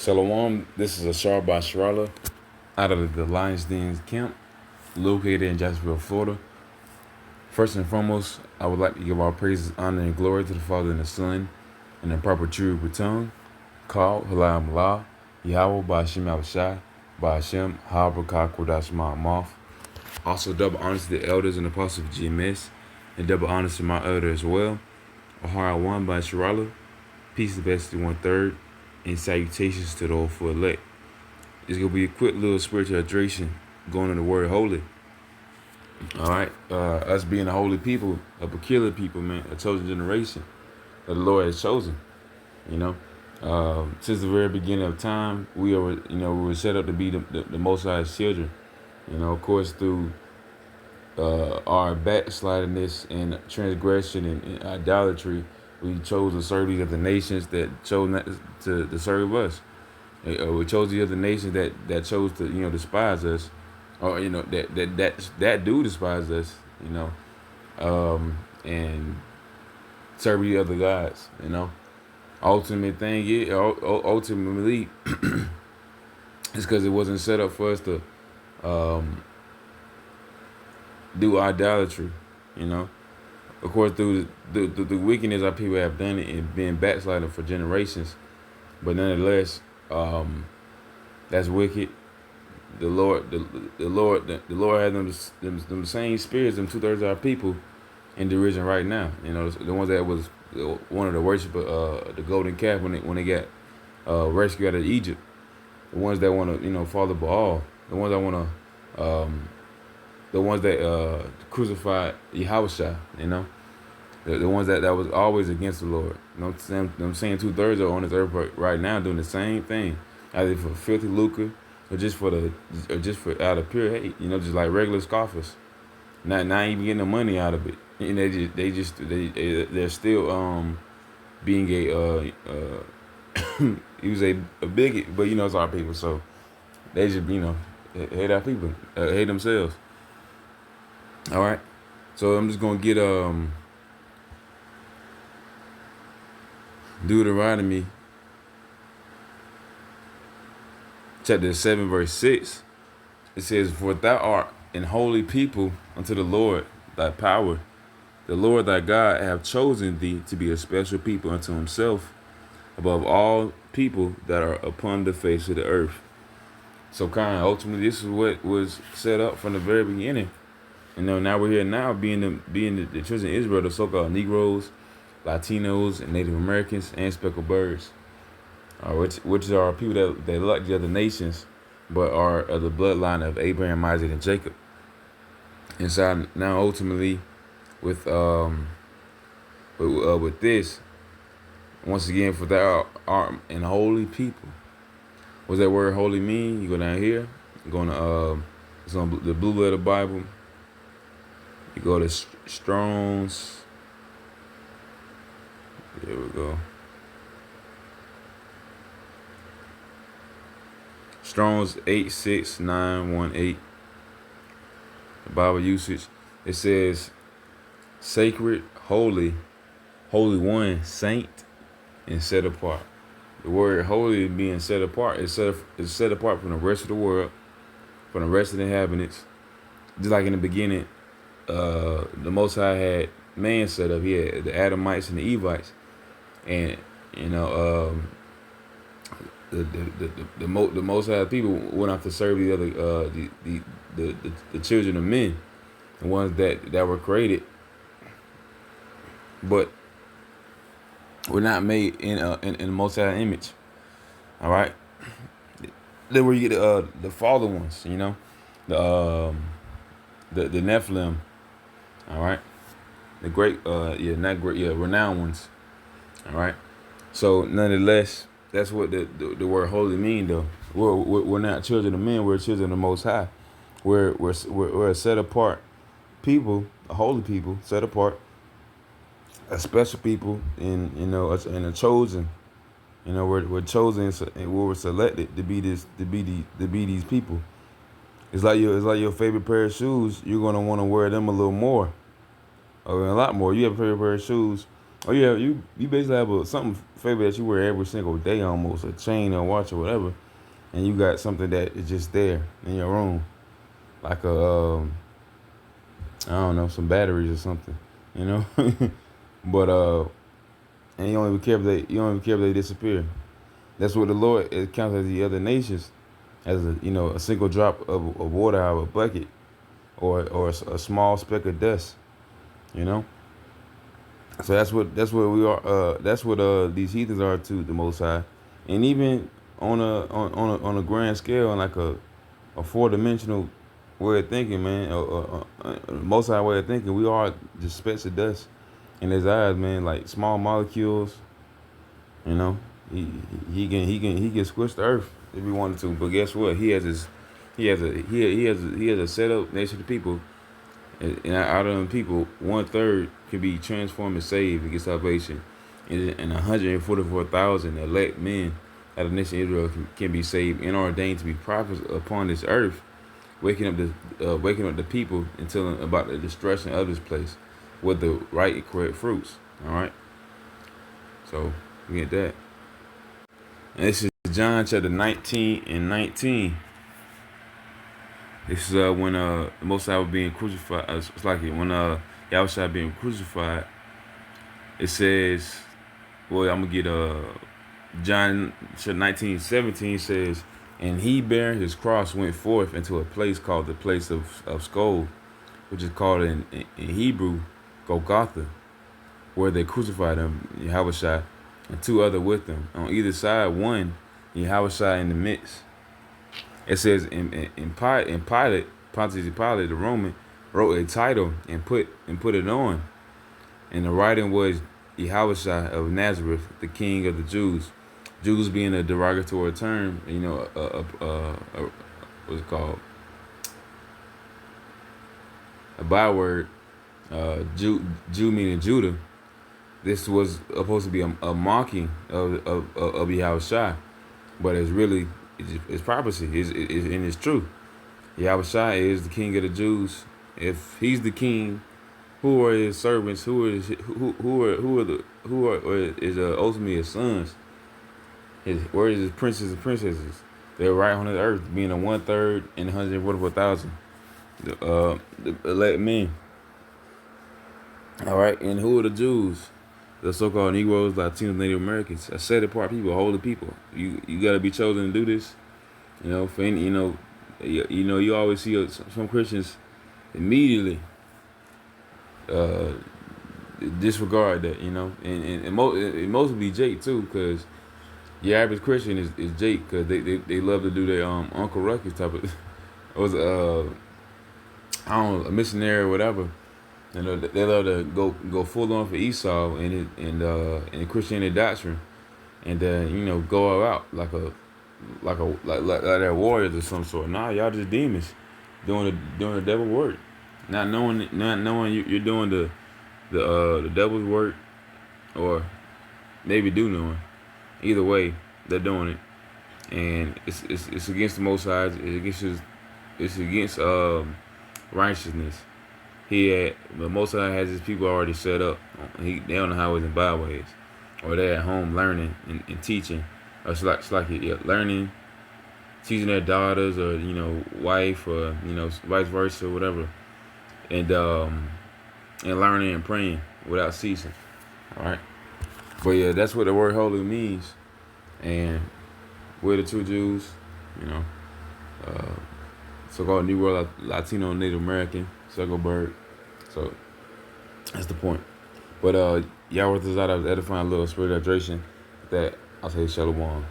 Shalom, this is Ashar Basharala out of the Lions Den camp located in Jacksonville, Florida. First and foremost, I would like to give all praises, honor, and glory to the Father and the Son in the proper true tongue, called Halam Allah, Yahweh, Ba'ashem Abishai, Ba'ashem, Ha'abrakah, Kodash Ma'amoth. Also, double honors to the elders and apostles of GMS, and double honors to my elder as well, Ahara 1 by Shirala, peace and best to 1/3, and salutations to the all for elect. It's going to be a quick little spiritual hydration going to the word holy. All right. Us being a holy people, a peculiar people, man, a chosen generation that the Lord has chosen. You know, since the very beginning of time, we were set up to be the Most High's children. You know, of course, through our backslidingness and transgression and idolatry, we chose to serve these other nations that chose not to serve us. We chose the other nations that chose to despise us, or that do despise us, and serve the other gods. Ultimately, it's because it wasn't set up for us to do idolatry. Of course, through the wickedness our people have done it and been backsliding for generations, but nonetheless, that's wicked. The Lord has them same spirits, them 2/3 of our people in derision right now. The ones that was wanted to worship the golden calf when they got rescued out of Egypt. The ones that want to follow Baal. The ones that want to the ones that crucified Yahushua, the ones that was always against the Lord. I'm saying 2/3 are on this earth right now doing the same thing, either for filthy lucre or just for out of pure hate. Just like regular scoffers, not even getting the money out of it. And they're still being he was a bigot, but it's our people, so they just hate our people, hate themselves. All right, so I'm just gonna get Deuteronomy chapter 7 verse 6. It says, "For thou art an holy people unto the Lord thy power. The Lord thy God hath chosen thee to be a special people unto himself above all people that are upon the face of the earth." So ultimately this is what was set up from the very beginning. Now we're here now being the children of Israel, the so-called Negroes, Latinos, and Native Americans, and speckled birds, which are people that like the other nations, but are of the bloodline of Abraham, Isaac, and Jacob. And so now ultimately, with this, once again, for thou art an holy people. What's that word holy mean? You go down here, you're going to it's on the Blue Letter Bible. You go to Strong's. There we go. Strong's 86918. The Bible usage. It says sacred, holy, holy one, saint, and set apart. The word holy being set apart is set apart from the rest of the world, from the rest of the inhabitants. Just like in the beginning, the Most High had man set up. He had the Adamites and the Evites, and the Most High people went out to serve the other the children of men, the ones that were created, but were not made in the Most High image. All right, then where you get the fallen ones, the Nephilim. All right, the great, not great, renowned ones. All right, so nonetheless, that's what the word holy mean, though. We're not children of men. We're children of the Most High. We're a set apart people, a holy people, set apart, a special people, and and a chosen. We're chosen and we were selected to be these people. It's like your favorite pair of shoes. You're gonna want to wear them a little more, or a lot more. You have a favorite pair of shoes. Oh yeah, you basically have something favorite that you wear every single day, almost a chain or watch or whatever, and you got something that is just there in your room, like I don't know, some batteries or something, you know. But and you don't even care if they disappear. That's what the Lord it counts as the other nations, as a single drop of water out of a bucket, or a small speck of dust, you know. So that's what we are. That's what these heathens are to the Most High, and even on a grand scale, on like a 4 dimensional way of thinking, man, Most High way of thinking, we are just specks of dust in His eyes, man, like small molecules. You know, he can squish the earth if he wanted to, but guess what? He has a setup next to the people. And out of them people, 1/3 can be transformed and saved and get salvation. And 144,000 elect men out of the nation of Israel can be saved and ordained to be prophets upon this earth, waking up the people and telling them about the destruction of this place with the right and correct fruits. All right. So we get that. And this is John chapter 19 and 19. This is when the Most High was being crucified. It's like it when Yahushua being crucified. It says, well, I'm gonna get John 19:17 says, and he bearing his cross went forth into a place called the place of skull, which is called in Hebrew Golgotha, where they crucified him, Yahushua, and two other with him on either side, one Yahushua in the midst. It says in Pilate, Pontius Pilate, the Roman, wrote a title and put it on, and the writing was Yahushua of Nazareth, the King of the Jews. Jews being a derogatory term, what's it called? A byword. Jew meaning Judah. This was supposed to be a mocking of Yahushua, but it's prophecy. And it's true. Yahushua is the King of the Jews. If he's the king, who are his servants? Who is ultimately his sons? Where is his princes and princesses? They're right on the earth, being a 1/3 and 144,000. The elect men. All right, and who are the Jews? The so-called Negroes, Latinos, Native Americans, a set apart people, holy people. You got to be chosen to do this. For any, you always see some Christians immediately disregard that, and mostly Jake too, because the average Christian is Jake, because they love to do their Uncle Ruckus type of was I don't know, a missionary or whatever. They love to go full on for Esau and Christianity doctrine, and go out like they're warriors of some sort. Nah, y'all just demons doing the devil work, not knowing you're doing the devil's work, or maybe knowing. Either way, they're doing it, and it's against the Most High. It's against righteousness. The Most High has his people already set up. They on the highways and byways, or they're at home learning and teaching. Or it's like learning, teaching their daughters, or wife, or vice versa, or whatever, and learning and praying without ceasing. All right, but yeah, that's what the word holy means, and we're the true Jews, so-called New World Latino Native American, Zuckerberg. So that's the point. But y'all worth us out of edifying little spirit hydration. That I'll say shalom.